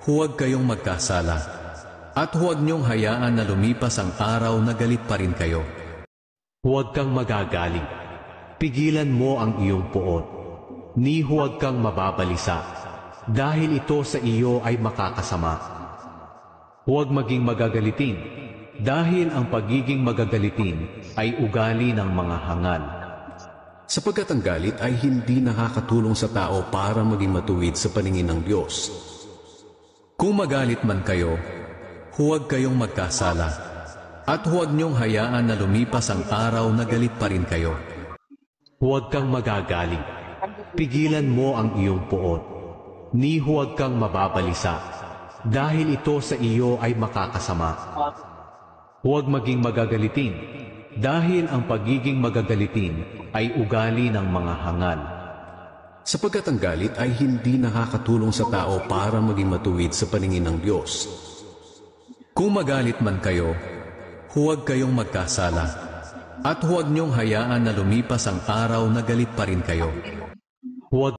Huwag kayong magkasala, at huwag niyong hayaan na lumipas ang araw na galit pa rin kayo. Huwag kang magagaling. Pigilan mo ang iyong poot. Ni huwag kang mababalisa, dahil ito sa iyo ay makakasama. Huwag maging magagalitin, dahil ang pagiging magagalitin ay ugali ng mga hangal. Sapagkat ang galit ay hindi nakakatulong sa tao para maging matuwid sa paningin ng Diyos. Kung magalit man kayo, huwag kayong magkasala, at huwag niyong hayaan na lumipas ang araw na galit pa rin kayo. Huwag kang magagaling. Pigilan mo ang iyong poot. Ni huwag kang mababalisa, dahil ito sa iyo ay makakasama. Huwag maging magagalitin, dahil ang pagiging magagalitin ay ugali ng mga hangal. Sapagkat ang galit ay hindi nakakatulong sa tao para maging matuwid sa paningin ng Diyos. Kung magalit man kayo, huwag kayong magkasala, at huwag niyong hayaan na lumipas ang araw na galit pa rin kayo. Huwag